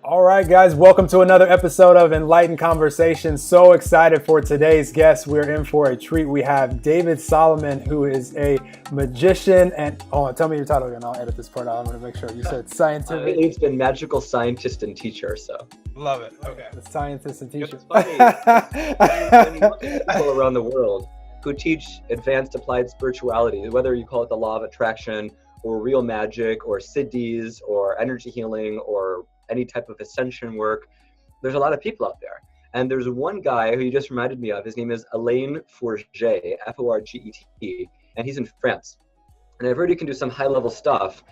All right, guys, welcome to another episode of Enlightened Conversations. So excited for today's guest. We're in for a treat. We have David Solomon, who is a magician and, tell me your title again. I'll edit this part out. I'm going to make sure you said scientific. It's been magical scientist and teacher, so. Love it. Okay. The scientist and teacher. It's funny. When you look at people around the world who teach advanced applied spirituality, whether you call it the law of attraction or real magic or siddhis or energy healing or any type of ascension work, there's a lot of people out there. And there's one guy who you just reminded me of. His name is Alain Forget, Forget, and he's in France. And I've heard he can do some high-level stuff,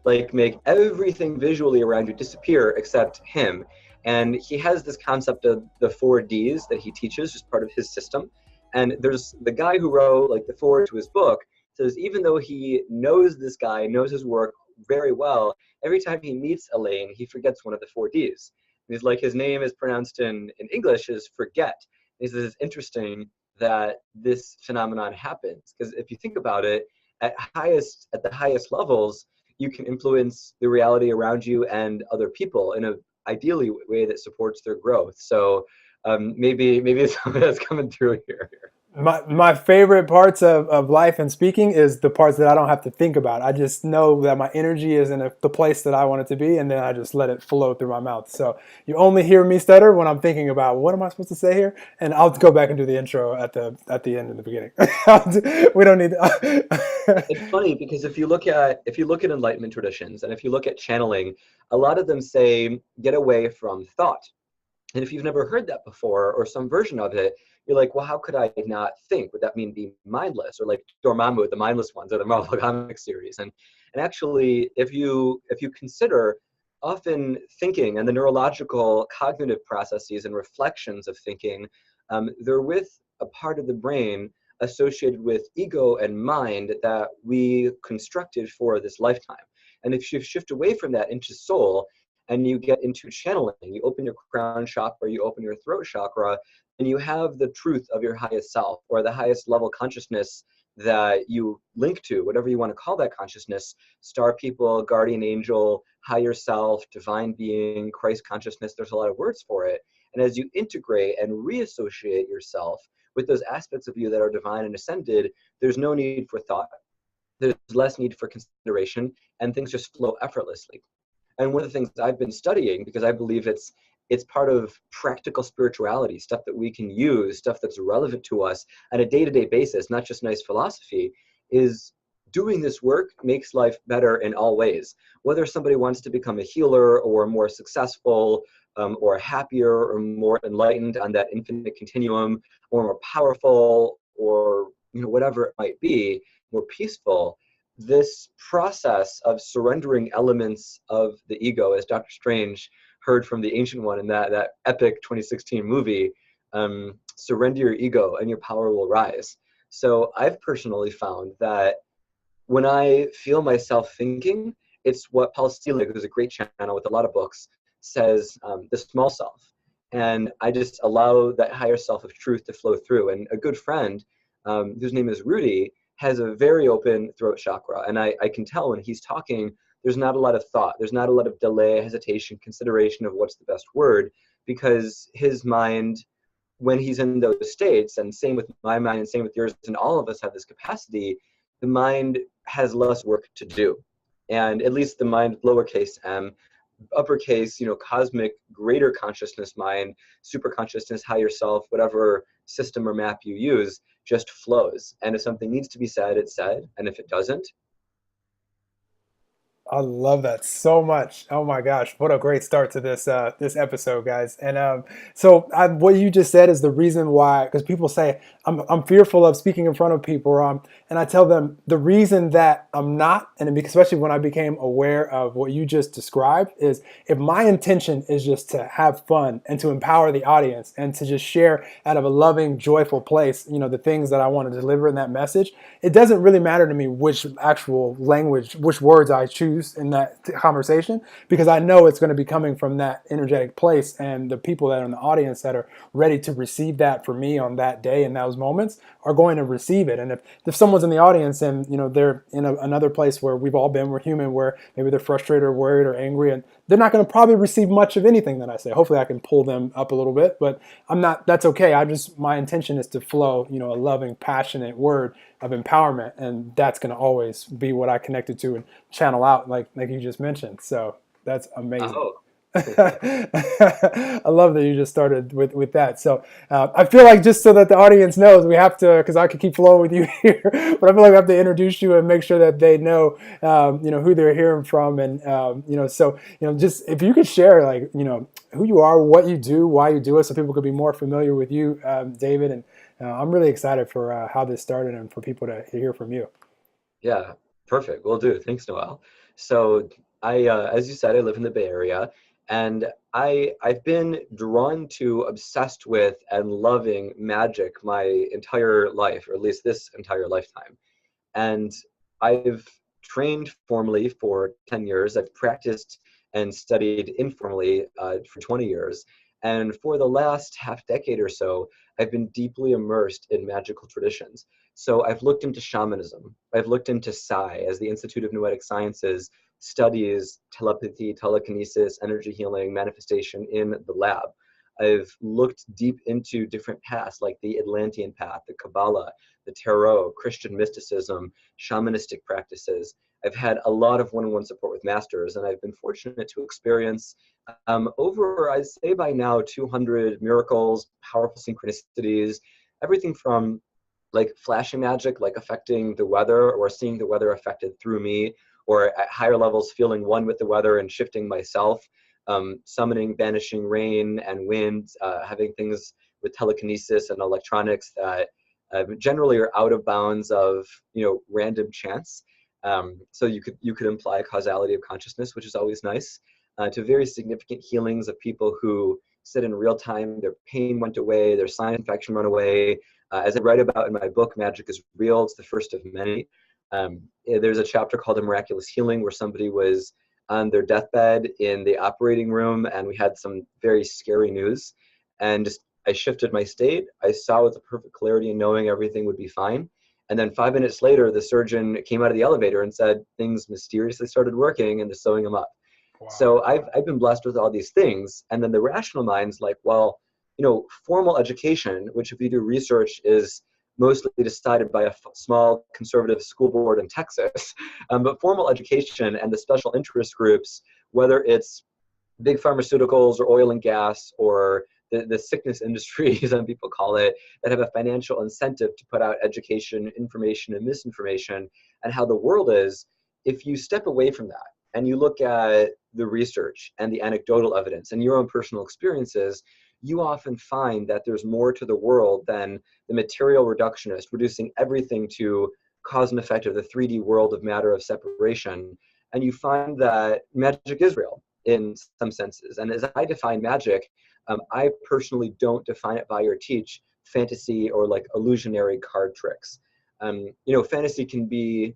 like make everything visually around you disappear except him. And he has this concept of the 4Ds that he teaches, just part of his system. And there's the guy who wrote like the foreword to his book says, even though he knows this guy, knows his work very well, every time he meets Alain, he forgets one of the 4Ds. And he's like, his name is pronounced in English is forget. And he says, it's interesting that this phenomenon happens. Because if you think about it, at the highest levels, you can influence the reality around you and other people in a ideally way that supports their growth. So maybe it's something that's coming through here. My favorite parts of life and speaking is the parts that I don't have to think about. I just know that my energy is in the place that I want it to be, and then I just let it flow through my mouth. So you only hear me stutter when I'm thinking about what am I supposed to say here, and I'll go back and do the intro at the end and the beginning. We don't need It's funny because if you look at enlightenment traditions and if you look at channeling, a lot of them say get away from thought. And if you've never heard that before or some version of it, you're like, well, how could I not think? Would that mean be mindless? Or like Dormammu, the mindless ones, or the Marvel comic series. And actually, if you consider often thinking and the neurological cognitive processes and reflections of thinking, they're with a part of the brain associated with ego and mind that we constructed for this lifetime. And if you shift away from that into soul, and you get into channeling, you open your crown chakra, you open your throat chakra, and you have the truth of your highest self or the highest level consciousness that you link to, whatever you want to call that consciousness, star people, guardian angel, higher self, divine being, Christ consciousness, there's a lot of words for it. And as you integrate and reassociate yourself with those aspects of you that are divine and ascended, there's no need for thought. There's less need for consideration, and things just flow effortlessly. And one of the things I've been studying, because I believe it's part of practical spirituality, stuff that we can use, stuff that's relevant to us on a day-to-day basis, not just nice philosophy, is doing this work makes life better in all ways. Whether somebody wants to become a healer or more successful or happier or more enlightened on that infinite continuum or more powerful or whatever it might be, more peaceful, this process of surrendering elements of the ego, as Dr. Strange heard from the Ancient One in that epic 2016 movie, surrender your ego and your power will rise. So I've personally found that when I feel myself thinking, it's what Paul Selig, who's a great channel with a lot of books, says, the small self. And I just allow that higher self of truth to flow through. And a good friend, whose name is Rudy, has a very open throat chakra. And I can tell when he's talking, there's not a lot of thought. There's not a lot of delay, hesitation, consideration of what's the best word, because his mind, when he's in those states, and same with my mind and same with yours, and all of us have this capacity, the mind has less work to do. And at least the mind, lowercase m, uppercase, cosmic, greater consciousness mind, super consciousness, higher self, whatever system or map you use, just flows. And if something needs to be said, it's said. And if it doesn't, I love that so much. Oh my gosh, what a great start to this episode, guys. And what you just said is the reason why, because people say I'm fearful of speaking in front of people, and I tell them the reason that I'm not, and especially when I became aware of what you just described, is if my intention is just to have fun and to empower the audience and to just share out of a loving, joyful place, the things that I want to deliver in that message, it doesn't really matter to me which actual language, which words I choose in that conversation, because I know it's going to be coming from that energetic place, and the people that are in the audience that are ready to receive that for me on that day and those moments are going to receive it. And if someone's in the audience and they're in another place where we've all been, we're human, where maybe they're frustrated or worried or angry, and they're not going to probably receive much of anything that I say. Hopefully I can pull them up a little bit, but I'm not, that's okay. My intention is to flow, a loving, passionate word of empowerment. And that's going to always be what I connected to and channel out, like you just mentioned. So that's amazing. Oh. I love that you just started with that. So I feel like, just so that the audience knows, we have to, because I could keep flowing with you here, but I feel like we have to introduce you and make sure that they know, who they're hearing from, and just if you could share, like, who you are, what you do, why you do it, so people could be more familiar with you, David. And I'm really excited for how this started and for people to hear from you. Yeah, perfect. Will do. Thanks, Noel. So as you said, I live in the Bay Area, and I've been drawn to, obsessed with, and loving magic my entire life, or at least this entire lifetime. And I've trained formally for 10 years. I've practiced and studied informally for 20 years. And for the last half decade or so, I've been deeply immersed in magical traditions. So I've looked into shamanism. I've looked into Psi, as the Institute of Noetic Sciences studies telepathy, telekinesis, energy healing, manifestation in the lab. I've looked deep into different paths like the Atlantean path, the Kabbalah, the Tarot, Christian mysticism, shamanistic practices. I've had a lot of one-on-one support with masters, and I've been fortunate to experience over, I'd say by now, 200 miracles, powerful synchronicities, everything from like flashing magic, like affecting the weather or seeing the weather affected through me, or at higher levels feeling one with the weather and shifting myself, summoning, banishing rain and wind, having things with telekinesis and electronics that generally are out of bounds of random chance. So you could imply causality of consciousness, which is always nice. To very significant healings of people who said in real time their pain went away, their sinus infection went away. As I write about in my book, Magic is Real. It's the first of many. There's a chapter called A Miraculous Healing, where somebody was on their deathbed in the operating room, and we had some very scary news. And just I shifted my state. I saw with the perfect clarity and knowing everything would be fine. And then 5 minutes later, the surgeon came out of the elevator and said things mysteriously started working, and they're sewing them up. Wow. So I've been blessed with all these things. And then the rational mind's like, well, formal education, which if you do research is mostly decided by a small conservative school board in Texas, but formal education and the special interest groups, whether it's big pharmaceuticals or oil and gas or the sickness industry, some people call it, that have a financial incentive to put out education, information, and misinformation, and how the world is, if you step away from that and you look at the research and the anecdotal evidence and your own personal experiences, you often find that there's more to the world than the material reductionist, reducing everything to cause and effect of the 3D world of matter of separation. And you find that magic is real in some senses. And as I define magic, I personally don't define it by or teach fantasy or like illusionary card tricks. Fantasy can be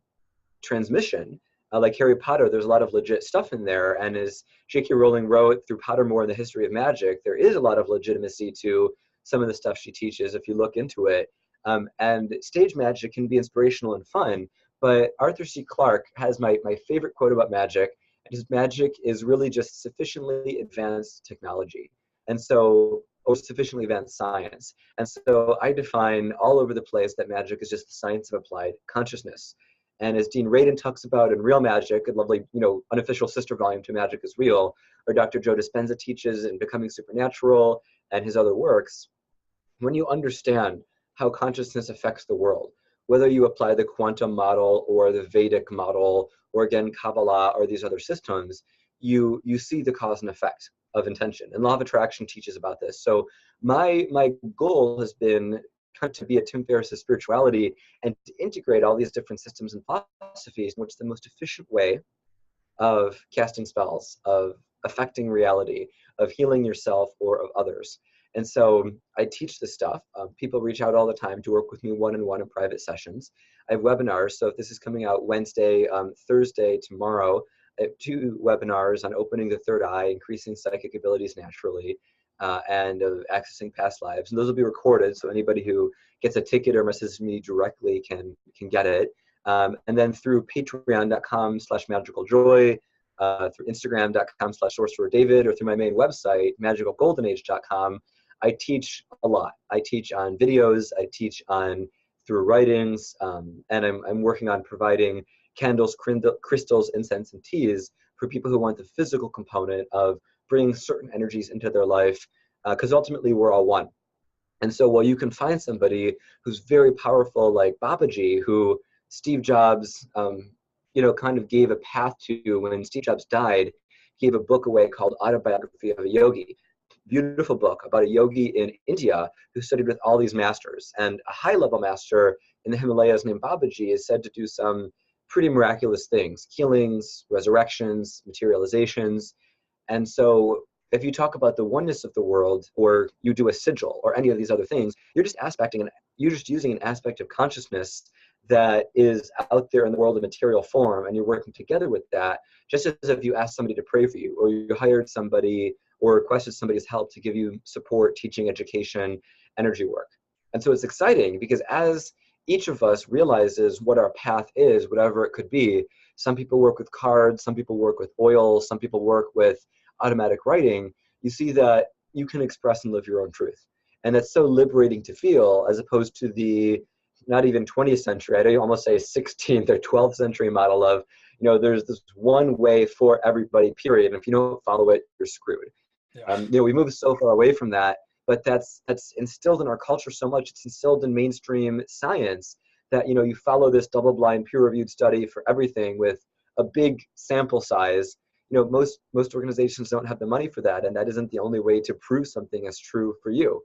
transmission. Like Harry Potter, there's a lot of legit stuff in there. And as J.K. Rowling wrote through Pottermore and the History of Magic, there is a lot of legitimacy to some of the stuff she teaches if you look into it. And stage magic can be inspirational and fun. But Arthur C. Clarke has my favorite quote about magic. His magic is really just sufficiently advanced technology. And so, or sufficiently advanced science. And so I define all over the place that magic is just the science of applied consciousness. And as Dean Radin talks about in Real Magic, a lovely, unofficial sister volume to Magic is Real, or Dr. Joe Dispenza teaches in Becoming Supernatural and his other works, when you understand how consciousness affects the world, whether you apply the quantum model or the Vedic model, or again, Kabbalah or these other systems, you see the cause and effect of intention. And Law of Attraction teaches about this. So my goal has been to be a Tim Ferriss's spirituality and to integrate all these different systems and philosophies in which the most efficient way of casting spells, of affecting reality, of healing yourself or of others. And so I teach this stuff. People reach out all the time to work with me one-on-one in private sessions. I have webinars. So if this is coming out Wednesday, Thursday, tomorrow, I have 2 webinars on opening the third eye, increasing psychic abilities naturally, and of accessing past lives. And those will be recorded, so anybody who gets a ticket or messages me directly can get it. And then through patreon.com/magicaljoy, through Instagram.com/sorcererdavid, or through my main website, magicalgoldenage.com. I teach a lot. I teach on videos, I teach on through writings, and I'm working on providing candles, crystals, incense, and teas for people who want the physical component of bringing certain energies into their life, because ultimately we're all one. And so while you can find somebody who's very powerful, like Babaji, who Steve Jobs, kind of gave a path to when Steve Jobs died, gave a book away called Autobiography of a Yogi. Beautiful book about a yogi in India who studied with all these masters. And a high-level master in the Himalayas named Babaji is said to do some pretty miraculous things: healings, resurrections, materializations. And so if you talk about the oneness of the world, or you do a sigil or any of these other things, you're just using an aspect of consciousness that is out there in the world of material form, and you're working together with that, just as if you asked somebody to pray for you, or you hired somebody or requested somebody's help to give you support, teaching, education, energy work. And so it's exciting because as each of us realizes what our path is, whatever it could be, some people work with cards, some people work with oil, some people work with automatic writing, you see that you can express and live your own truth. And that's so liberating to feel, as opposed to the not even 20th century, I'd almost say 16th or 12th century model of, there's this one way for everybody, period. And if you don't follow it, you're screwed. Yeah. We move so far away from that, but that's instilled in our culture so much. It's instilled in mainstream science that, you follow this double-blind, peer-reviewed study for everything with a big sample size. Most organizations don't have the money for that, and that isn't the only way to prove something is true for you.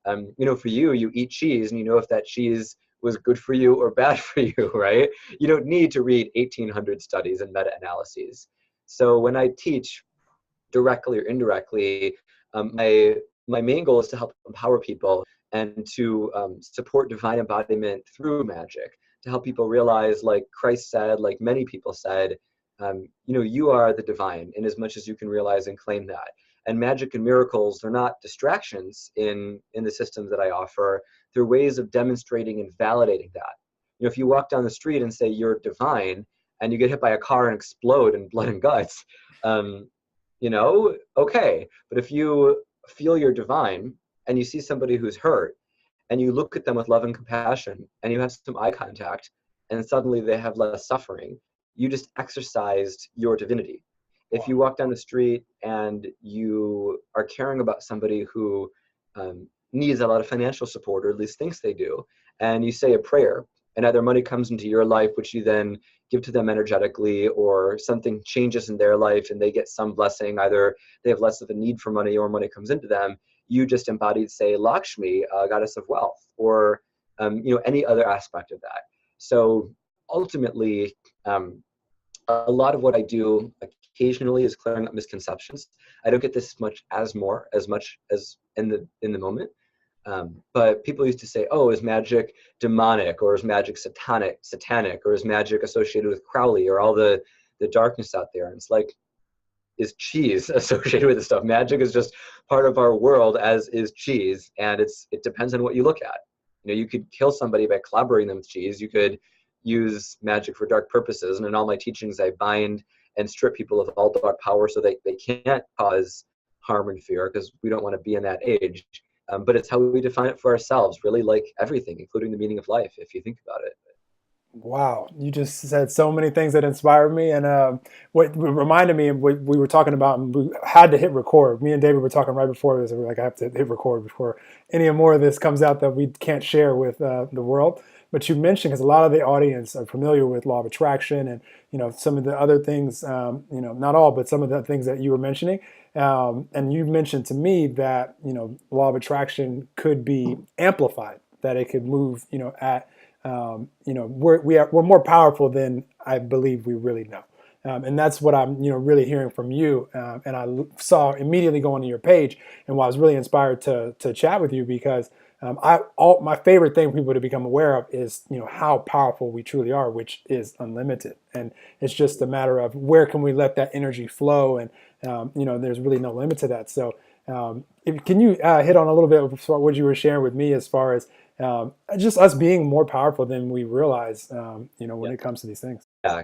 For you eat cheese, and you know if that cheese was good for you or bad for you, right? You don't need to read 1,800 studies and meta-analyses. So when I teach, directly or indirectly, my main goal is to help empower people and to support divine embodiment through magic, to help people realize, like Christ said, like many people said, you are the divine in as much as you can realize and claim that. And magic and miracles, they're not distractions in the systems that I offer. They're ways of demonstrating and validating that. If you walk down the street and say you're divine, and you get hit by a car and explode in blood and guts, okay. But if you feel you're divine and you see somebody who's hurt and you look at them with love and compassion and you have some eye contact and suddenly they have less suffering, you just exercised your divinity. If you walk down the street and you are caring about somebody who needs a lot of financial support, or at least thinks they do, and you say a prayer, and either money comes into your life, which you then give to them energetically, or something changes in their life and they get some blessing, either they have less of a need for money or money comes into them, you just embodied, say, Lakshmi, goddess of wealth, or any other aspect of that. So ultimately, a lot of what I do occasionally is clearing up misconceptions. I don't get this much as much as in the moment. But people used to say, oh, is magic demonic, or is magic satanic, or is magic associated with Crowley, or all the darkness out there? And it's like, is cheese associated with this stuff? Magic is just part of our world, as is cheese, and it depends on what you look at. You could kill somebody by collaborating them with cheese. You could use magic for dark purposes, and in all my teachings I bind and strip people of all dark power so they can't cause harm and fear, because we don't want to be in that age. But it's how we define it for ourselves, really, like everything, including the meaning of life, if you think about it. Wow, you just said so many things that inspired me, and what reminded me of what we were talking about, and we had to hit record. Me and David were talking right before this, and we're like, I have to hit record before any more of this comes out that we can't share with the world. But you mentioned, because a lot of the audience are familiar with law of attraction, and some of the other things, not all, but some of the things that you were mentioning, and you mentioned to me that law of attraction could be amplified, that it could move, at we're more powerful than I believe we really know. And that's what I'm, really hearing from you. And I saw immediately going to your page, and I was really inspired to chat with you, because my favorite thing for people to become aware of is, how powerful we truly are, which is unlimited. And it's just a matter of where can we let that energy flow, and there's really no limit to that. So can you hit on a little bit of what you were sharing with me as far as just us being more powerful than we realize, when Yeah. it comes to these things. Yeah.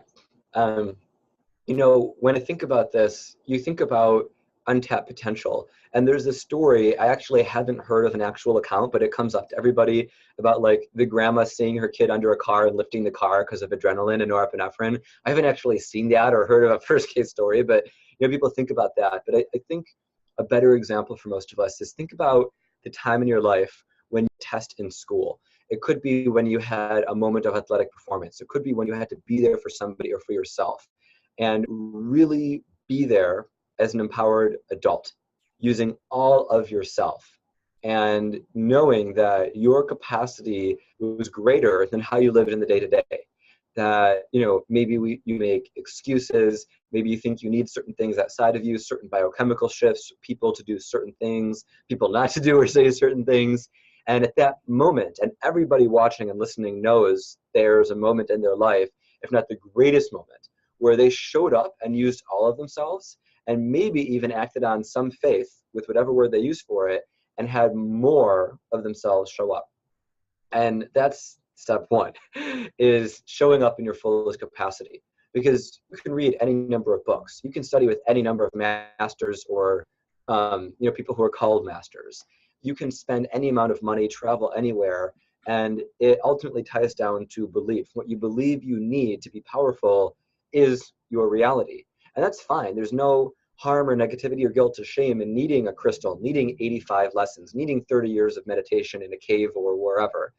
Um, when I think about this, you think about untapped potential. And there's this story, I actually haven't heard of an actual account, but it comes up to everybody about like the grandma seeing her kid under a car and lifting the car because of adrenaline and norepinephrine. I haven't actually seen that or heard of a first case story, but people think about that. But I think a better example for most of us is think about the time in your life when you test in school. It could be when you had a moment of athletic performance. It could be when you had to be there for somebody or for yourself, and really be there as an empowered adult, using all of yourself and knowing that your capacity was greater than how you lived in the day to day. That, maybe you make excuses, maybe you think you need certain things outside of you, certain biochemical shifts, people to do certain things, people not to do or say certain things. And at that moment, and everybody watching and listening knows there's a moment in their life, if not the greatest moment, where they showed up and used all of themselves, and maybe even acted on some faith with whatever word they used for it, and had more of themselves show up. And that's step one, is showing up in your fullest capacity. Because you can read any number of books, you can study with any number of masters or people who are called masters. You can spend any amount of money, travel anywhere, and it ultimately ties down to belief. What you believe you need to be powerful is your reality. And that's fine. There's no harm or negativity or guilt or shame in needing a crystal, needing 85 lessons, needing 30 years of meditation in a cave or wherever.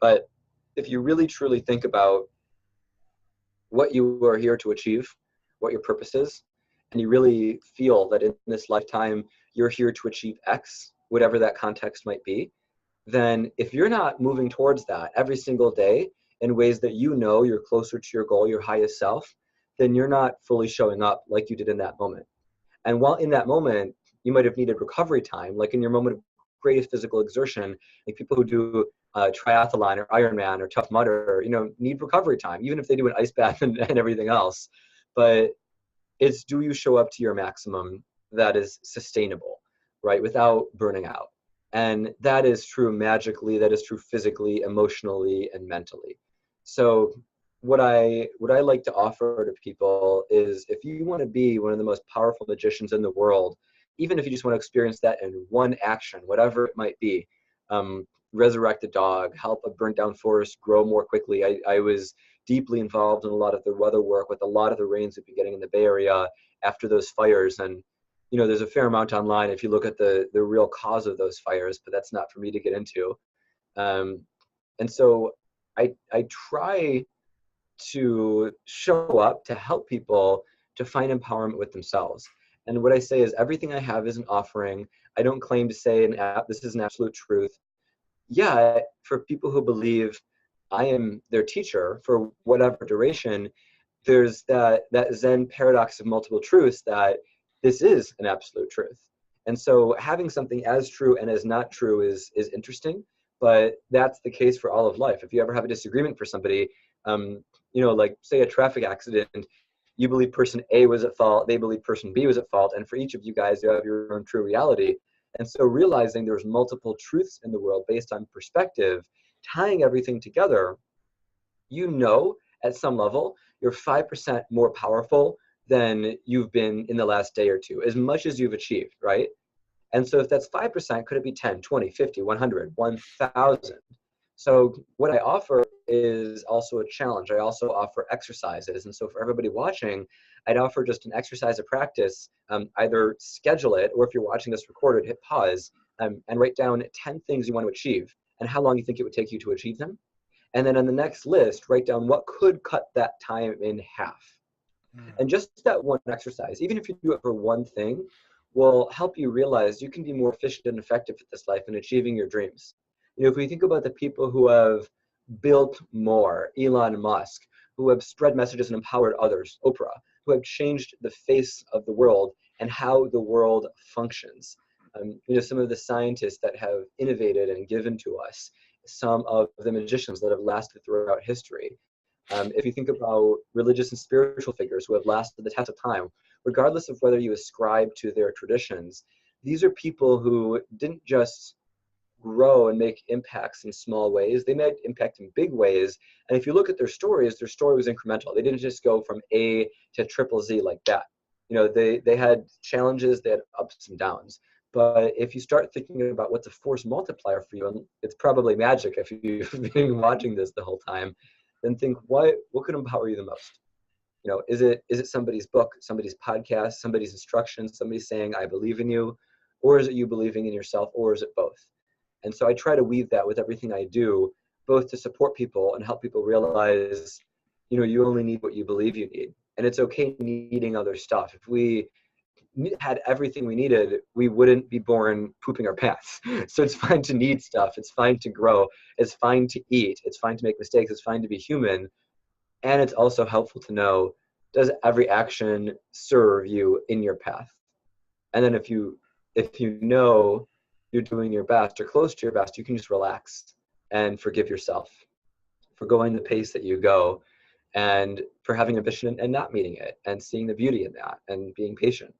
But if you really truly think about what you are here to achieve, what your purpose is, and you really feel that in this lifetime you're here to achieve X, whatever that context might be, then if you're not moving towards that every single day in ways that you're closer to your goal, your highest self, then you're not fully showing up like you did in that moment. And while in that moment, you might have needed recovery time, like in your moment of greatest physical exertion, like people who do triathlon or Ironman or Tough Mudder, need recovery time, even if they do an ice bath and everything else. But it's, do you show up to your maximum that is sustainable, right, without burning out? And that is true magically, that is true physically, emotionally, and mentally. So what I like to offer to people is, if you want to be one of the most powerful magicians in the world, even if you just want to experience that in one action, whatever it might be, resurrect a dog, help a burnt down forest grow more quickly. I was deeply involved in a lot of the weather work with a lot of the rains we've been getting in the Bay Area after those fires. And there's a fair amount online if you look at the real cause of those fires, but that's not for me to get into. And so I try to show up to help people to find empowerment with themselves. And what I say is, everything I have is an offering. I don't claim to say this is an absolute truth. Yeah, for people who believe I am their teacher for whatever duration, there's that Zen paradox of multiple truths, that this is an absolute truth. And so having something as true and as not true is interesting, but that's the case for all of life. If you ever have a disagreement for somebody, like say a traffic accident, you believe person A was at fault, they believe person B was at fault, and for each of you guys, you have your own true reality. And so realizing there's multiple truths in the world based on perspective, tying everything together, at some level, you're 5% more powerful than you've been in the last day or two, as much as you've achieved, right? And so if that's 5%, could it be 10, 20, 50, 100, 1,000? So what I offer is also a challenge. I also offer exercises. And so for everybody watching, I'd offer just an exercise of practice. Either schedule it, or if you're watching this recorded, hit pause and write down 10 things you want to achieve and how long you think it would take you to achieve them. And then on the next list, write down what could cut that time in half. And just that one exercise, even if you do it for one thing, will help you realize you can be more efficient and effective at this life in achieving your dreams. If we think about the people who have built more, Elon Musk, who have spread messages and empowered others, Oprah, who have changed the face of the world and how the world functions. Some of the scientists that have innovated and given to us, some of the magicians that have lasted throughout history. If you think about religious and spiritual figures who have lasted the test of time, regardless of whether you ascribe to their traditions, these are people who didn't just grow and make impacts in small ways. They made impact in big ways. And if you look at their story was incremental. They didn't just go from A to triple Z like that. They had challenges, they had ups and downs. But if you start thinking about what's a force multiplier for you, and it's probably magic if you've been watching this the whole time, then think what could empower you the most? Is it somebody's book, somebody's podcast, somebody's instructions, somebody saying, I believe in you? Or is it you believing in yourself? Or is it both? And so I try to weave that with everything I do, both to support people and help people realize, you only need what you believe you need. And it's okay needing other stuff. If we had everything we needed, we wouldn't be born pooping our pants. So it's fine to need stuff. It's fine to grow. It's fine to eat. It's fine to make mistakes. It's fine to be human. And it's also helpful to know, does every action serve you in your path? And then if you know you're doing your best or close to your best, you can just relax and forgive yourself for going the pace that you go, and for having a vision and not meeting it, and seeing the beauty in that and being patient.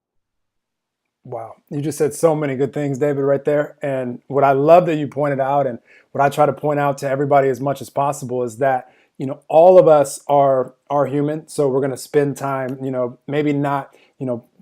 Wow. You just said so many good things, David, right there. And what I love that you pointed out, and what I try to point out to everybody as much as possible, is that, all of us are human. So we're going to spend time, maybe not,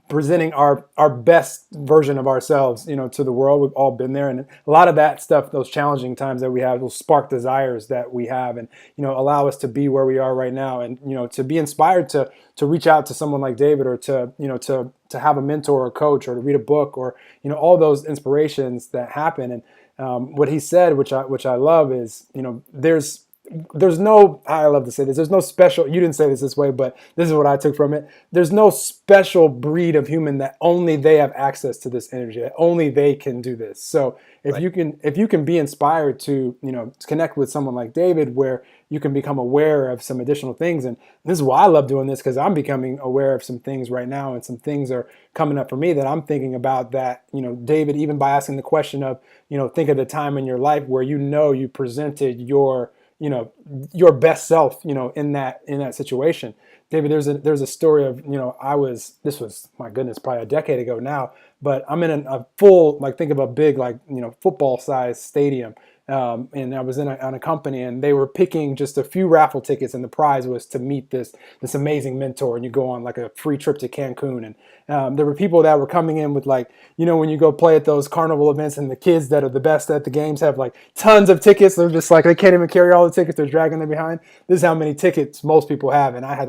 presenting our best version of ourselves, to the world. We've all been there. And a lot of that stuff, those challenging times that we have, will spark desires that we have, and, allow us to be where we are right now. And, to be inspired to reach out to someone like David, or to, to have a mentor or a coach, or to read a book, or, all those inspirations that happen. And what he said, which I love, is, there's no, I love to say this, there's no special, you didn't say this way, but this is what I took from it. There's no special breed of human that only they have access to this energy, that only they can do this. So if Right. you can be inspired to, connect with someone like David, where you can become aware of some additional things. And this is why I love doing this, because I'm becoming aware of some things right now, and some things are coming up for me that I'm thinking about, that, David, even by asking the question of, think of the time in your life where, you presented your best self, in that situation. David, there's a story of, this was, my goodness, probably a decade ago now, but I'm in a full, think of a big, football size stadium. And I was on a company, and they were picking just a few raffle tickets, and the prize was to meet this amazing mentor, and you go on a free trip to Cancun. And there were people that were coming in with, when you go play at those carnival events, and the kids that are the best at the games have tons of tickets. They're just they can't even carry all the tickets. They're dragging them behind. This is how many tickets most people have. And I had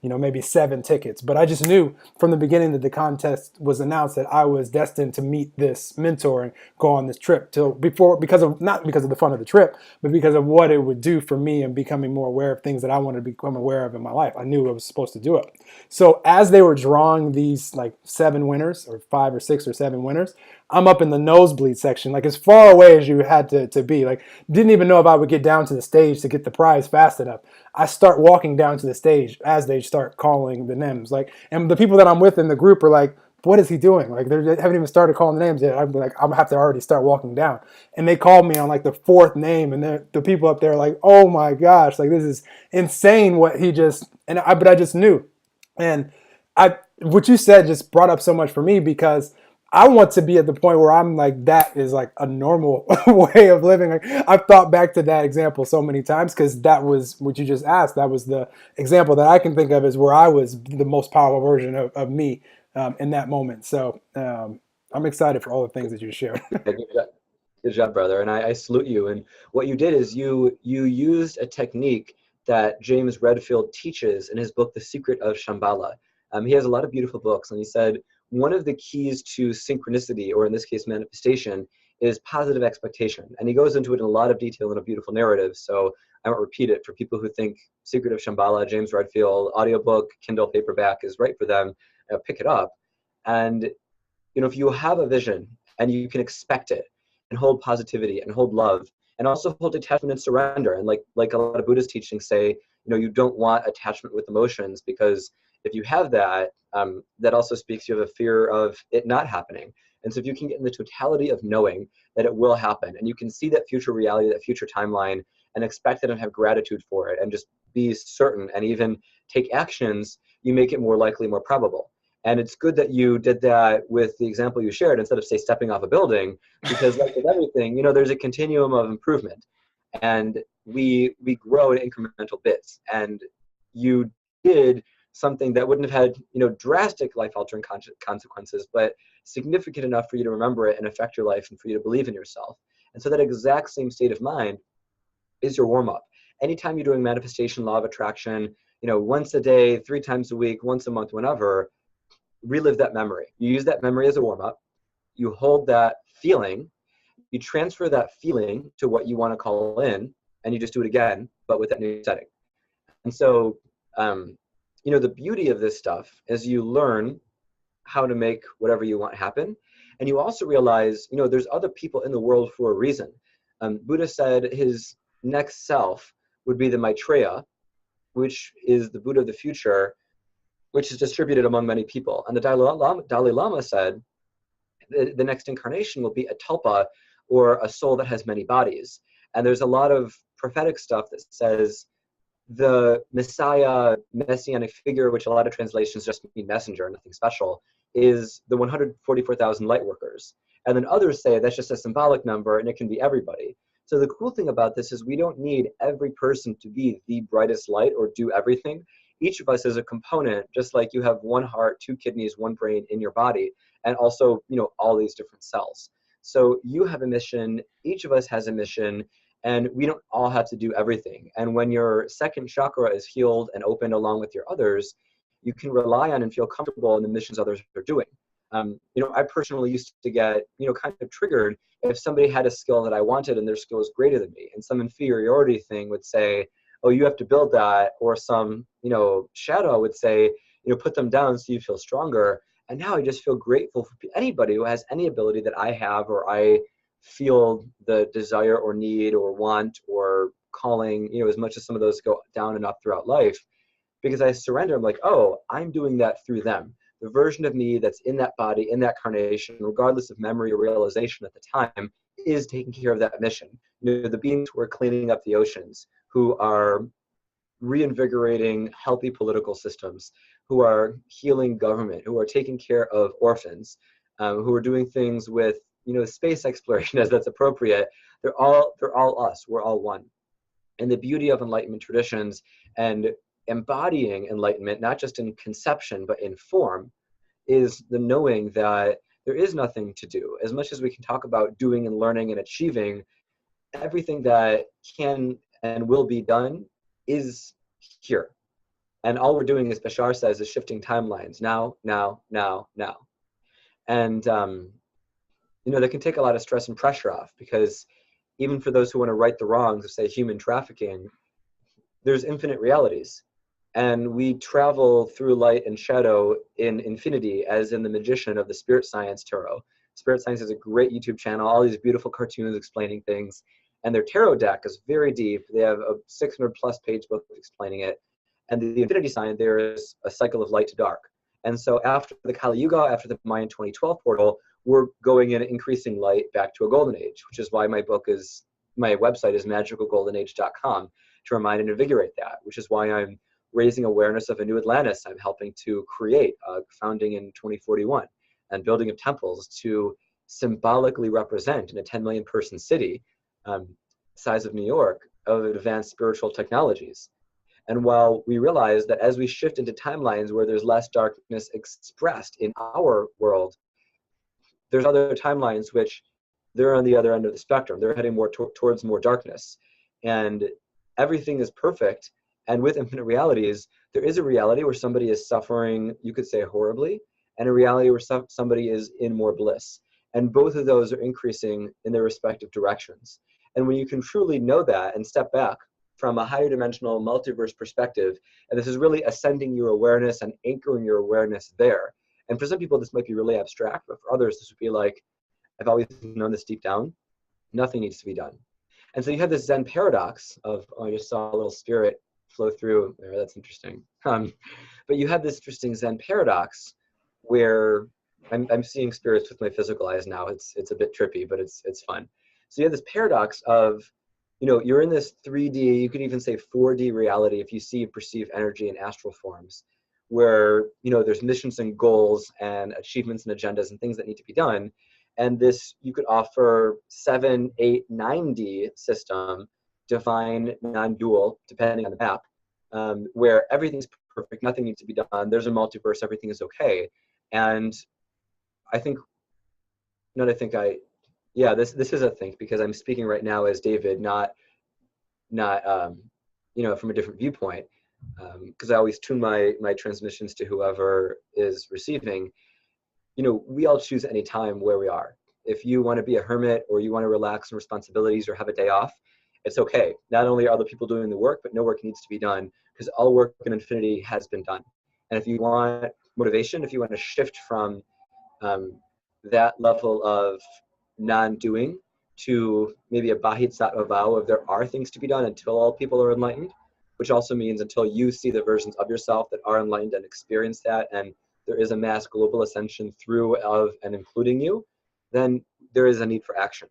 maybe 7 tickets, but I just knew from the beginning that the contest was announced that I was destined to meet this mentor and go on this trip not because of the fun of the trip, but because of what it would do for me, and becoming more aware of things that I wanted to become aware of in my life. I knew I was supposed to do it. So as they were drawing these 7 winners, or 5 or 6 or 7 winners, I'm up in the nosebleed section, as far away as you had to be. Didn't even know if I would get down to the stage to get the prize fast enough. I start walking down to the stage as they start calling the names. And the people that I'm with in the group are like, what is he doing? They haven't even started calling the names yet. I'm I'm gonna have to already start walking down. And they called me on the 4th name, and the people up there are like, oh my gosh, this is insane what he just, but I just knew. And what you said just brought up so much for me, because I want to be at the point where I'm that is a normal way of living. I've thought back to that example so many times, because that was what you just asked. That was the example that I can think of, as where I was the most powerful version of me in that moment. So I'm excited for all the things that you shared. Good job, brother. And I salute you. And what you did is you used a technique that James Redfield teaches in his book, The Secret of Shambhala. He has a lot of beautiful books, and he said one of the keys to synchronicity, or in this case manifestation, is positive expectation. And he goes into it in a lot of detail in a beautiful narrative, so I won't repeat it. For people who think Secret of Shambhala, James Redfield, audiobook, Kindle paperback is right for them, pick it up. And if you have a vision and you can expect it, and hold positivity and hold love, and also hold detachment and surrender, and like a lot of Buddhist teachings say, you don't want attachment with emotions, because if you have that, that also speaks you have a fear of it not happening. And so if you can get in the totality of knowing that it will happen, and you can see that future reality, that future timeline, and expect it and have gratitude for it, and just be certain, and even take actions, you make it more likely, more probable. And it's good that you did that with the example you shared instead of, say, stepping off a building, because like with everything, there's a continuum of improvement, and we grow in incremental bits. And you did something that wouldn't have had, drastic life-altering consequences, but significant enough for you to remember it and affect your life and for you to believe in yourself. And so that exact same state of mind is your warm-up. Anytime you're doing manifestation, law of attraction, once a day, 3 times a week, once a month, whenever, relive that memory. You use that memory as a warm-up. You hold that feeling. You transfer that feeling to what you want to call in, and you just do it again, but with that new setting. And so, the beauty of this stuff is you learn how to make whatever you want happen. And you also realize, there's other people in the world for a reason. Buddha said his next self would be the Maitreya, which is the Buddha of the future, which is distributed among many people. And the Dalai Lama said the next incarnation will be a tulpa, or a soul that has many bodies. And there's a lot of prophetic stuff that says the Messiah, messianic figure, which a lot of translations just mean messenger, nothing special, is the 144,000 light workers. And then others say that's just a symbolic number and it can be everybody. So the cool thing about this is we don't need every person to be the brightest light or do everything. Each of us is a component, just like you have one heart, 2 kidneys, 1 brain in your body, and also, all these different cells. So you have a mission, each of us has a mission, and we don't all have to do everything. And when your second chakra is healed and opened along with your others, you can rely on and feel comfortable in the missions others are doing. I personally used to get, kind of triggered if somebody had a skill that I wanted and their skill was greater than me. And some inferiority thing would say, oh, you have to build that. Or some, shadow would say, put them down so you feel stronger. And now I just feel grateful for anybody who has any ability that I have, or I feel the desire or need or want or calling, as much as some of those go down and up throughout life, because I surrender. I'm like, oh, I'm doing that through them. The version of me that's in that body, in that carnation, regardless of memory or realization at the time, is taking care of that mission. The beings who are cleaning up the oceans, who are reinvigorating healthy political systems, who are healing government, who are taking care of orphans, who are doing things with, space exploration as that's appropriate. They're all us. We're all one. And the beauty of Enlightenment traditions and embodying enlightenment, not just in conception, but in form, is the knowing that there is nothing to do. As much as we can talk about doing and learning and achieving, everything that can and will be done is here. And all we're doing, as Bashar says, is shifting timelines. Now. And, that can take a lot of stress and pressure off, because even for those who want to right the wrongs of, say, human trafficking, there's infinite realities. And we travel through light and shadow in infinity, as in the Magician of the Spirit Science Tarot. Spirit Science is a great YouTube channel, all these beautiful cartoons explaining things. And their tarot deck is very deep. They have a 600+ page book explaining it. And the infinity sign, there is a cycle of light to dark. And so after the Kali Yuga, after the Mayan 2012 portal, we're going in increasing light back to a golden age, which is why my website is magicalgoldenage.com, to remind and invigorate that, which is why I'm raising awareness of a new Atlantis I'm helping to create, founding in 2041, and building of temples to symbolically represent in a 10 million person city, size of New York, of advanced spiritual technologies. And while we realize that as we shift into timelines where there's less darkness expressed in our world, there's other timelines which they're on the other end of the spectrum. They're heading more towards more darkness. And everything is perfect. And with infinite realities, there is a reality where somebody is suffering, you could say, horribly, and a reality where somebody is in more bliss. And both of those are increasing in their respective directions. And when you can truly know that and step back from a higher dimensional multiverse perspective, and this is really ascending your awareness and anchoring your awareness there. And for some people, this might be really abstract, but for others, this would be like, I've always known this deep down, nothing needs to be done. And so you have this Zen paradox of, oh, I just saw a little spirit flow through there, that's interesting. But you have this interesting Zen paradox where I'm seeing spirits with my physical eyes now. It's a bit trippy, but it's fun. So you have this paradox of, you're in this 3D, you could even say 4D reality if you see and perceive energy in astral forms, where, there's missions and goals and achievements and agendas and things that need to be done. And this, you could offer 7, 8, 9D system, divine, non-dual, depending on the map, where everything's perfect, nothing needs to be done. There's a multiverse, everything is okay. And I think, not I think I, yeah, this is a think, because I'm speaking right now as David, not from a different viewpoint, because I always tune my transmissions to whoever is receiving. We all choose any time where we are. If you want to be a hermit, or you want to relax from responsibilities, or have a day off, it's okay. Not only are other people doing the work, but no work needs to be done, because all work in infinity has been done. And if you want motivation, if you want to shift from that level of non-doing to maybe a bahitsattva vow of there are things to be done until all people are enlightened, which also means until you see the versions of yourself that are enlightened and experience that, and there is a mass global ascension through, of, and including you, then there is a need for action.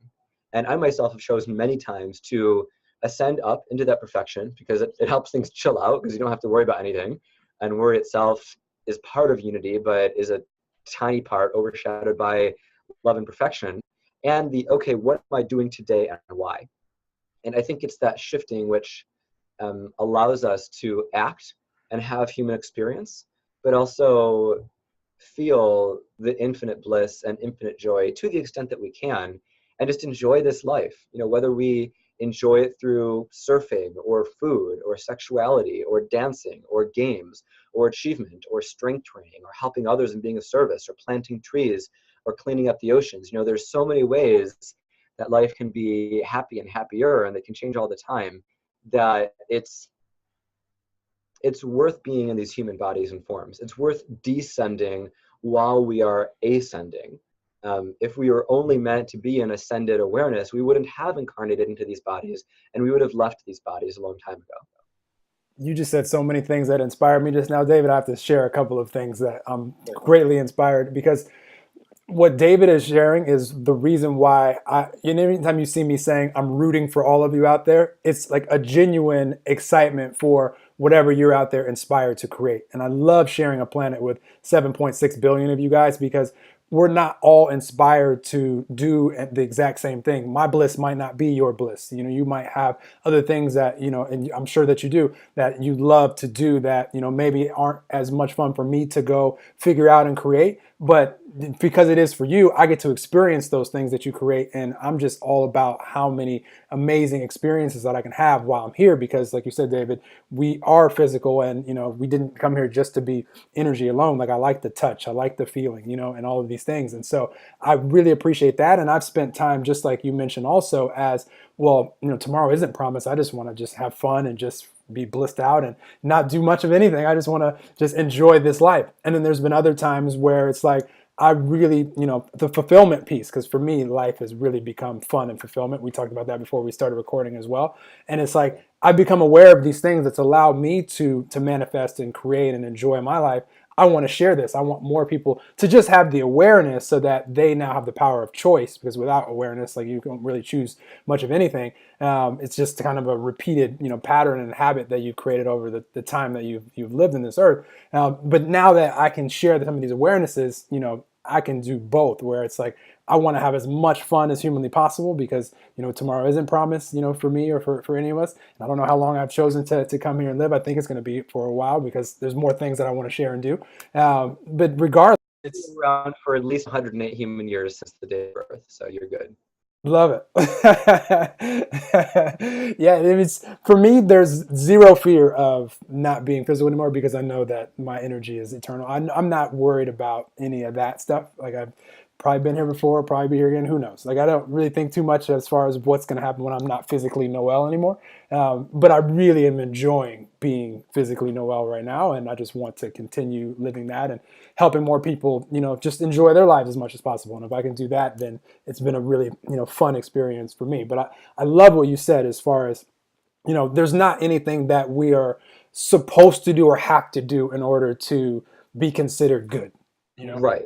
And I myself have chosen many times to ascend up into that perfection, because it helps things chill out, because you don't have to worry about anything. And worry itself is part of unity, but is a tiny part overshadowed by love and perfection. And the, okay, what am I doing today and why? And I think it's that shifting which allows us to act and have human experience, but also feel the infinite bliss and infinite joy to the extent that we can, and just enjoy this life. Whether we enjoy it through surfing, or food, or sexuality, or dancing, or games, or achievement, or strength training, or helping others and being of service, or planting trees, or cleaning up the oceans. There's so many ways that life can be happy and happier, and they can change all the time, that it's worth being in these human bodies and forms. It's worth descending while we are ascending. If we were only meant to be in ascended awareness, we wouldn't have incarnated into these bodies, and we would have left these bodies a long time ago. You just said so many things that inspired me just now, David. I have to share a couple of things that I'm greatly inspired, because what David is sharing is the reason why anytime you see me saying I'm rooting for all of you out there, it's like a genuine excitement for whatever you're out there inspired to create. And I love sharing a planet with 7.6 billion of you guys, because we're not all inspired to do the exact same thing. My bliss might not be your bliss. You might have other things that, and I'm sure that you do, that you love to do that, maybe aren't as much fun for me to go figure out and create. But because it is for you, I get to experience those things that you create. And I'm just all about how many amazing experiences that I can have while I'm here. Because like you said, David, we are physical, and, we didn't come here just to be energy alone. Like, I like the touch, I like the feeling, and all of these things. And so I really appreciate that. And I've spent time, just like you mentioned also, as well, tomorrow isn't promised. I just want to just have fun and just be blissed out and not do much of anything. I just want to just enjoy this life. And then there's been other times where it's like, I really, the fulfillment piece, because for me, life has really become fun and fulfillment. We talked about that before we started recording as well. And it's like, I've become aware of these things that's allowed me to manifest and create and enjoy my life. I want to share this. I want more people to just have the awareness, so that they now have the power of choice, because without awareness, like, you don't really choose much of anything. It's just kind of a repeated, pattern and habit that you've created over the time that you've lived in this earth. But now that I can share some of these awarenesses, I can do both, where it's like, I want to have as much fun as humanly possible, because, tomorrow isn't promised, for me or for any of us. And I don't know how long I've chosen to come here and live. I think it's going to be for a while, because there's more things that I want to share and do. But regardless, It's around for at least 108 human years since the day of birth, so you're good. love it. Yeah, it's, for me, there's zero fear of not being physical anymore, because I know that my energy is eternal. I'm not worried about any of that stuff. Like, I've probably been here before, probably be here again. Who knows? Like, I don't really think too much as far as what's going to happen when I'm not physically Noel anymore. But I really am enjoying being physically Noel right now, and I just want to continue living that and helping more people, just enjoy their lives as much as possible. And if I can do that, then it's been a really, fun experience for me. But I love what you said as far as, there's not anything that we are supposed to do or have to do in order to be considered good. Right.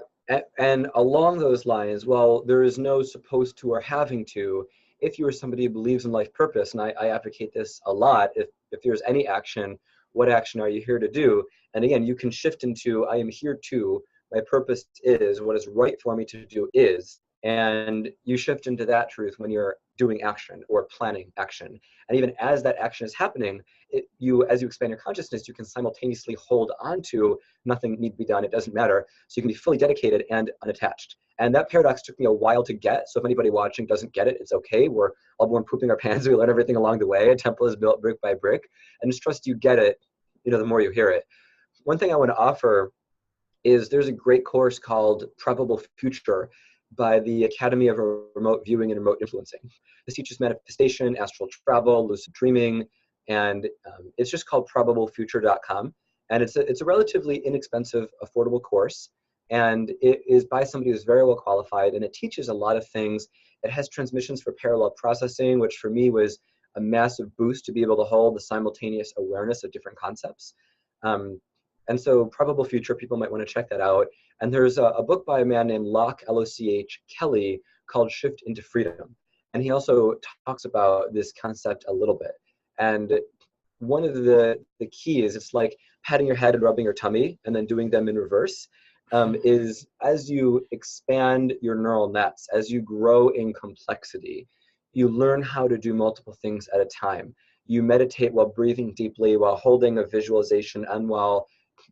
And along those lines, well, there is no supposed to or having to. If you are somebody who believes in life purpose, and I advocate this a lot, if there's any action what action are you here to do? And again, you can shift into, I am here to, my purpose is, what is right for me to do is, and you shift into that truth when you're doing action or planning action. And even as that action is happening, as you expand your consciousness, you can simultaneously hold on to nothing need to be done, it doesn't matter. So you can be fully dedicated and unattached. And that paradox took me a while to get. So if anybody watching doesn't get it, it's okay. We're all born pooping our pants. We learn everything along the way. A temple is built brick by brick. And just trust you get it, the more you hear it. One thing I want to offer is there's a great course called Probable Future by the Academy of Remote Viewing and Remote Influencing. This teaches manifestation, astral travel, lucid dreaming, and it's just called probablefuture.com. And it's a relatively inexpensive, affordable course. And it is by somebody who's very well qualified, and it teaches a lot of things. It has transmissions for parallel processing, which for me was a massive boost to be able to hold the simultaneous awareness of different concepts. And so Probable Future, people might want to check that out. And there's a book by a man named Loch, L-O-C-H, Kelly, called Shift into Freedom. And he also talks about this concept a little bit. And one of the keys, it's like patting your head and rubbing your tummy and then doing them in reverse, is as you expand your neural nets, as you grow in complexity, you learn how to do multiple things at a time. You meditate while breathing deeply, while holding a visualization, and while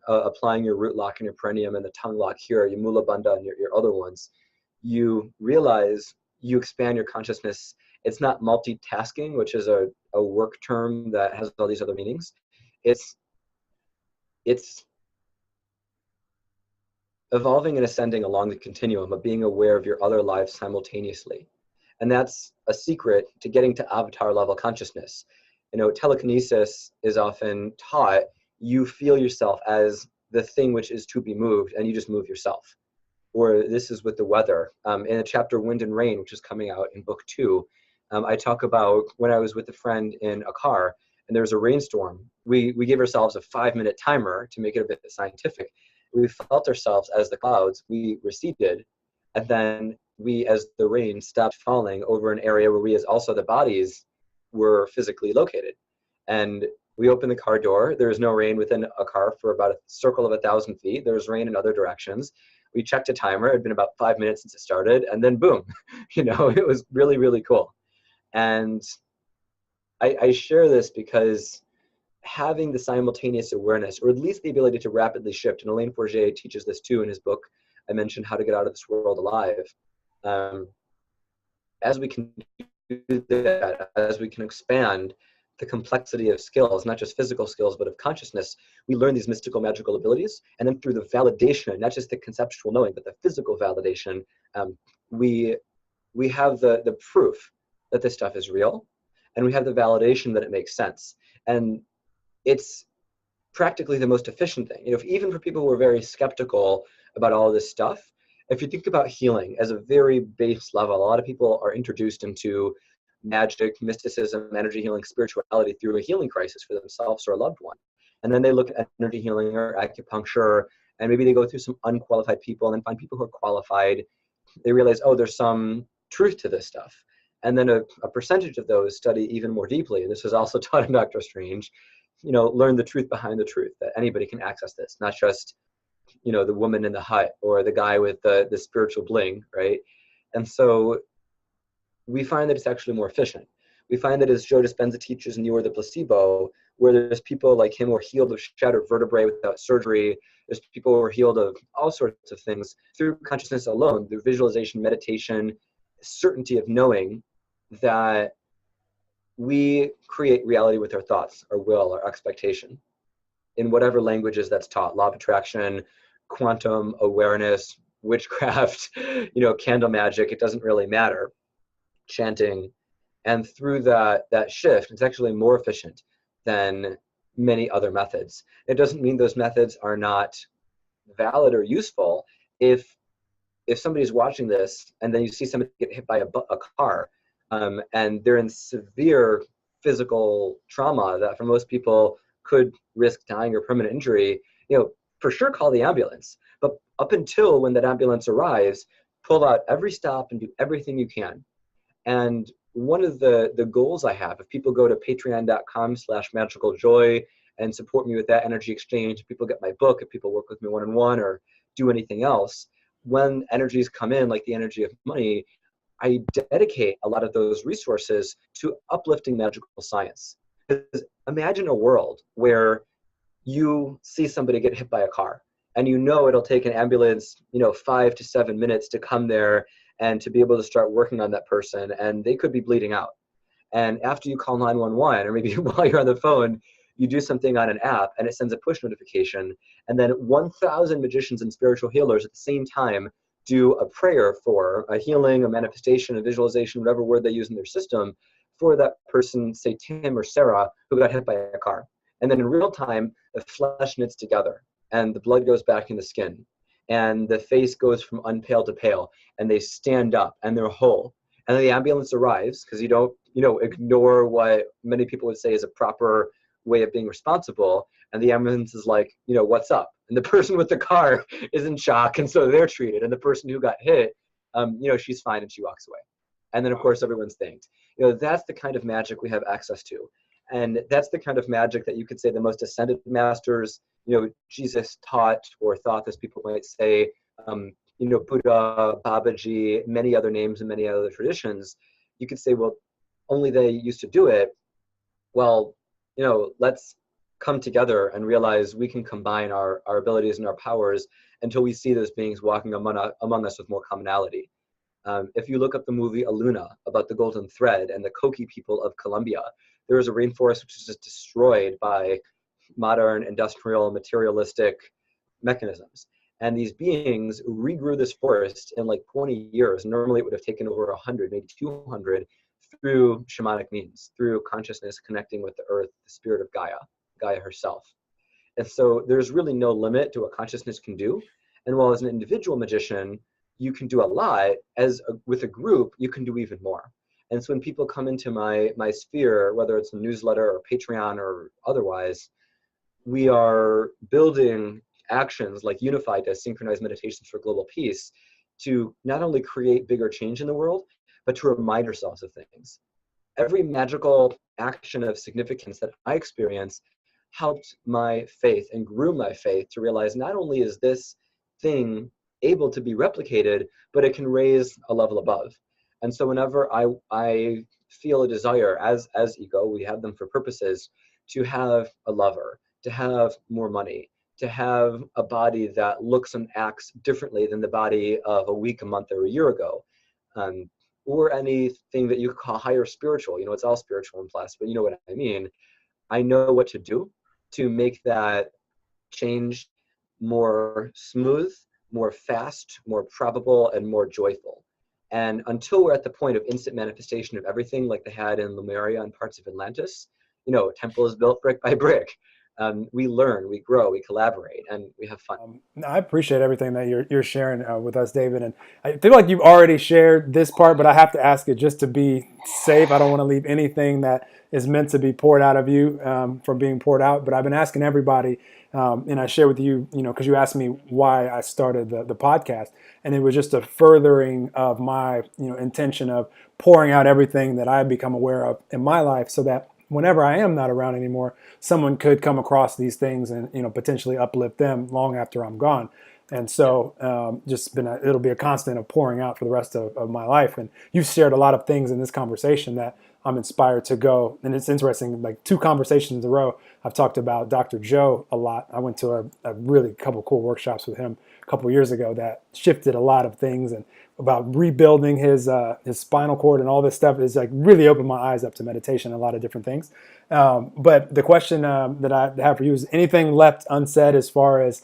applying your root lock and your perineum and the tongue lock here, your mula bandha and your other ones. You realize you expand your consciousness. It's not multitasking, which is a work term that has all these other meanings. It's evolving and ascending along the continuum of being aware of your other lives simultaneously. And that's a secret to getting to avatar level consciousness. Telekinesis is often taught, you feel yourself as the thing which is to be moved, and you just move yourself. Or this is with the weather. In the chapter Wind and Rain, which is coming out in book 2, I talk about when I was with a friend in a car and there was a rainstorm. We gave ourselves a 5-minute timer to make it a bit scientific. We felt ourselves as the clouds, we receded, and then we, as the rain stopped falling over an area where we as also the bodies were physically located. And we opened the car door. There was no rain within a car for about a circle of 1,000 feet. There was rain in other directions. We checked a timer. It had been about 5 minutes since it started, and then boom, it was really, really cool. And I share this because having the simultaneous awareness, or at least the ability to rapidly shift, and Elaine Forget teaches this too in his book, I mentioned How to Get Out of This World Alive. As we can do that, as we can expand the complexity of skills, not just physical skills, but of consciousness, we learn these mystical, magical abilities. And then through the validation, not just the conceptual knowing, but the physical validation, we have the proof that this stuff is real, and we have the validation that it makes sense. And it's practically the most efficient thing. Even for people who are very skeptical about all this stuff, if you think about healing as a very base level, a lot of people are introduced into magic, mysticism, energy healing, spirituality through a healing crisis for themselves or a loved one. And then they look at energy healing or acupuncture, and maybe they go through some unqualified people and then find people who are qualified. They realize, oh, there's some truth to this stuff. And then a percentage of those study even more deeply. And this was also taught in Dr. Strange, learn the truth behind the truth, that anybody can access this, not just, the woman in the hut or the guy with the spiritual bling, right? And so we find that it's actually more efficient. We find that, as Joe Dispenza teaches in You Are the Placebo, where there's people like him who are healed of shattered vertebrae without surgery, there's people who are healed of all sorts of things through consciousness alone, through visualization, meditation, certainty of knowing that we create reality with our thoughts, our will, our expectation, in whatever languages that's taught: law of attraction, quantum awareness, witchcraft, candle magic, it doesn't really matter. Chanting. And through that shift, it's actually more efficient than many other methods. It doesn't mean those methods are not valid or useful. If somebody's watching this and then you see somebody get hit by a car, and they're in severe physical trauma that for most people could risk dying or permanent injury, for sure call the ambulance. But up until when that ambulance arrives, pull out every stop and do everything you can. And one of the goals I have, if people go to patreon.com/magicaljoy and support me with that energy exchange. If people get my book, if people work with me one-on-one or do anything else, when energies come in, like the energy of money, I dedicate a lot of those resources to uplifting magical science. Because imagine a world where you see somebody get hit by a car and you know it'll take an ambulance 5 to 7 minutes to come there and to be able to start working on that person, and they could be bleeding out. And after you call 911, or maybe while you're on the phone, you do something on an app and it sends a push notification, and then 1,000 magicians and spiritual healers at the same time do a prayer for a healing, a manifestation, a visualization, whatever word they use in their system, for that person, say Tim or Sarah, who got hit by a car. And then in real time, the flesh knits together and the blood goes back in the skin and the face goes from unpale to pale and they stand up and they're whole. And then the ambulance arrives, because you don't, ignore what many people would say is a proper way of being responsible. And the ambulance is like, what's up? And the person with the car is in shock, and so they're treated. And the person who got hit, she's fine and she walks away. And then of course everyone's thanked. That's the kind of magic we have access to. And that's the kind of magic that you could say the most ascended masters, Jesus taught or thought, as people might say, Buddha, Babaji, many other names and many other traditions. You could say, well, only they used to do it. Well, let's come together and realize we can combine our abilities and our powers until we see those beings walking among us with more commonality. If you look up the movie Aluna about the golden thread and the Koki people of Colombia, there is a rainforest which is just destroyed by modern industrial materialistic mechanisms. And these beings regrew this forest in like 20 years. Normally it would have taken over 100, maybe 200, through shamanic means, through consciousness connecting with the earth, the spirit of Gaia herself. And so there's really no limit to what consciousness can do. And while as an individual magician, you can do a lot, with a group, you can do even more. And so when people come into my sphere, whether it's a newsletter or Patreon or otherwise, we are building actions like Unified as synchronized meditations for global peace to not only create bigger change in the world, but to remind ourselves of things. Every magical action of significance that I experience helped my faith and grew my faith to realize not only is this thing able to be replicated, but it can raise a level above. And so whenever I feel a desire as ego, we have them for purposes, to have a lover, to have more money, to have a body that looks and acts differently than the body of a week, a month, or a year ago, or anything that you could call higher spiritual. It's all spiritual and plus, but you know what I mean. I know what to do to make that change more smooth, more fast, more probable, and more joyful. And until we're at the point of instant manifestation of everything like they had in Lemuria and parts of Atlantis, a temple is built brick by brick. We learn, we grow, we collaborate, and we have fun. I appreciate everything that you're sharing with us, David. And I feel like you've already shared this part, but I have to ask it just to be safe. I don't want to leave anything that is meant to be poured out of you from being poured out. But I've been asking everybody, and I share with you, because you asked me why I started the podcast, and it was just a furthering of my, intention of pouring out everything that I've become aware of in my life, so that whenever I am not around anymore, someone could come across these things and potentially uplift them long after I'm gone. And so it'll be a constant of pouring out for the rest of my life. And you've shared a lot of things in this conversation that I'm inspired to go. And it's interesting, like 2 conversations in a row, I've talked about Dr. Joe a lot. I went to a really couple cool workshops with him a couple years ago that shifted a lot of things, and about rebuilding his spinal cord and all this stuff is like really opened my eyes up to meditation and a lot of different things. But the question that I have for you is, anything left unsaid as far as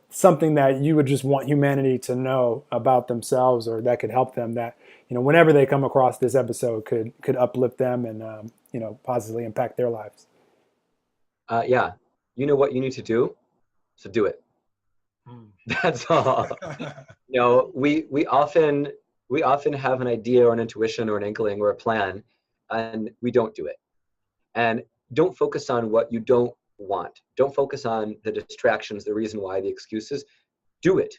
something that you would just want humanity to know about themselves, or that could help them, that whenever they come across this episode could uplift them and positively impact their lives? Yeah, what you need to do, so do it. That's all. We often have an idea or an intuition or an inkling or a plan, and we don't do it. And don't focus on what you don't want. Don't focus on the distractions, the reason why, the excuses. Do it.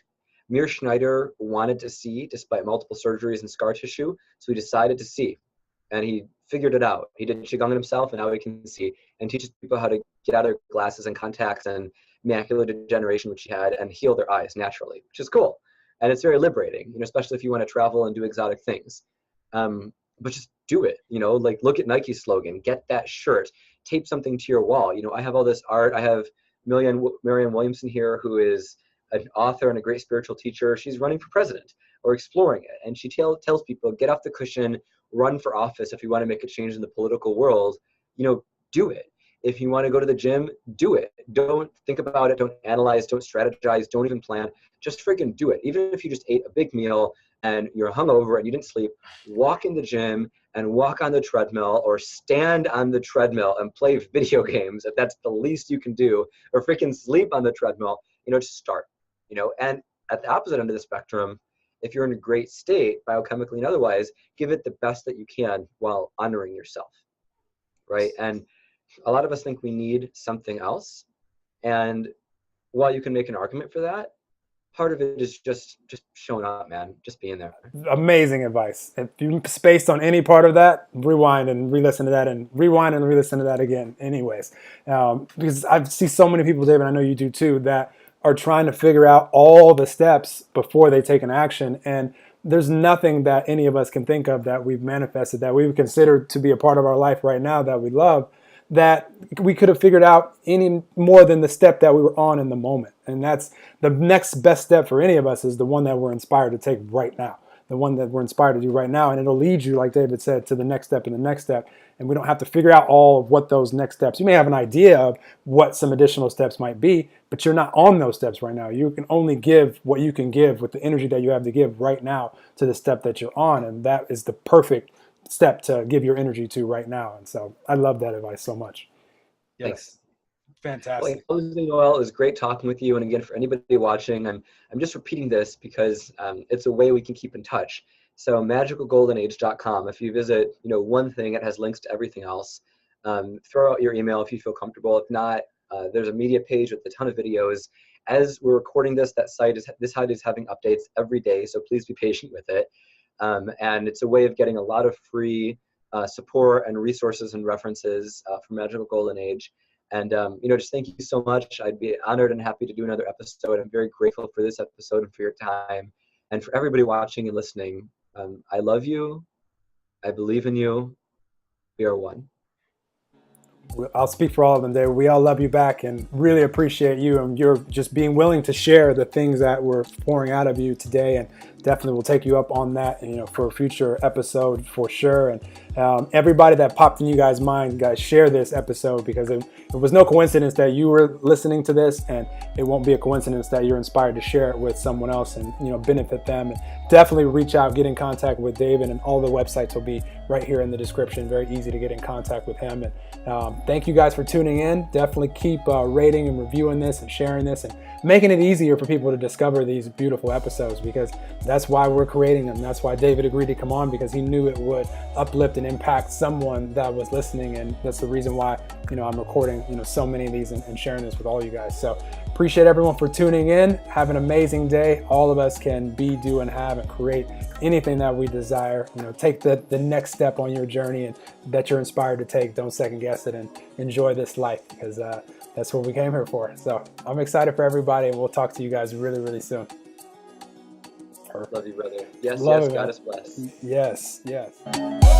Mir Schneider wanted to see despite multiple surgeries and scar tissue, so he decided to see. And he figured it out. He did Qigong himself, and now he can see, and teaches people how to get out of glasses and contacts and macular degeneration, which he had, and heal their eyes naturally, which is cool. And it's very liberating, especially if you want to travel and do exotic things. But just do it, like look at Nike's slogan, get that shirt, tape something to your wall. I have all this art. I have Marianne Williamson here, who is an author and a great spiritual teacher. She's running for president or exploring it. And she tells people, get off the cushion, run for office. If you want to make a change in the political world, do it. If you want to go to the gym, do it. Don't think about it. Don't analyze. Don't strategize. Don't even plan. Just freaking do it. Even if you just ate a big meal and you're hungover and you didn't sleep, walk in the gym and walk on the treadmill, or stand on the treadmill and play video games if that's the least you can do, or freaking sleep on the treadmill. Just start. And at the opposite end of the spectrum, if you're in a great state, biochemically and otherwise, give it the best that you can while honoring yourself, right? And a lot of us think we need something else. And while you can make an argument for that, part of it is just showing up, man, just being there. Amazing advice. If you spaced on any part of that, rewind and re-listen to that, and rewind and re-listen to that again anyways. Because I see so many people, David, I know you do too, that are trying to figure out all the steps before they take an action. And there's nothing that any of us can think of that we've manifested, that we would consider to be a part of our life right now that we love, that we could have figured out any more than the step that we were on in the moment. And that's the next best step for any of us, is the one that we're inspired to take right now, the one that we're inspired to do right now. And it'll lead you, like David said, to the next step and the next step. And we don't have to figure out all of what those next steps. You may have an idea of what some additional steps might be, but you're not on those steps right now. You can only give what you can give with the energy that you have to give right now to the step that you're on. And that is the perfect step to give your energy to right now. And so I love that advice so much. Yes. Thanks. Fantastic. Well, Noel, it was great talking with you. And again, for anybody watching, I'm just repeating this because it's a way we can keep in touch. So magicalgoldenage.com. If you visit, one thing, it has links to everything else. Throw out your email if you feel comfortable. If not, there's a media page with a ton of videos. As we're recording this site is having updates every day. So please be patient with it. And it's a way of getting a lot of free support and resources and references for Magical Golden Age. And, just thank you so much. I'd be honored and happy to do another episode. I'm very grateful for this episode and for your time. And for everybody watching and listening, I love you. I believe in you. We are one. I'll speak for all of them, David. We all love you back and really appreciate you, and you're just being willing to share the things that we're pouring out of you today, and definitely will take you up on that, for a future episode for sure. And everybody that popped in you guys' mind, guys, share this episode, because it was no coincidence that you were listening to this, and it won't be a coincidence that you're inspired to share it with someone else and benefit them. And definitely reach out, get in contact with David, and all the websites will be right here in the description. Very easy to get in contact with him. And thank you guys for tuning in. Definitely keep rating and reviewing this and sharing this and making it easier for people to discover these beautiful episodes, because that's why we're creating them. That's why David agreed to come on, because he knew it would uplift and impact someone that was listening. And that's the reason why I'm recording so many of these and sharing this with all you guys. So appreciate everyone for tuning in. Have an amazing day. All of us can be, do, and have and create anything that we desire. Take the next step on your journey and that you're inspired to take. Don't second guess it, and enjoy this life, because that's what we came here for. So I'm excited for everybody, and we'll talk to you guys really, really soon. Love you, brother. Yes, Love yes, it, God man. is blessed. Yes, yes.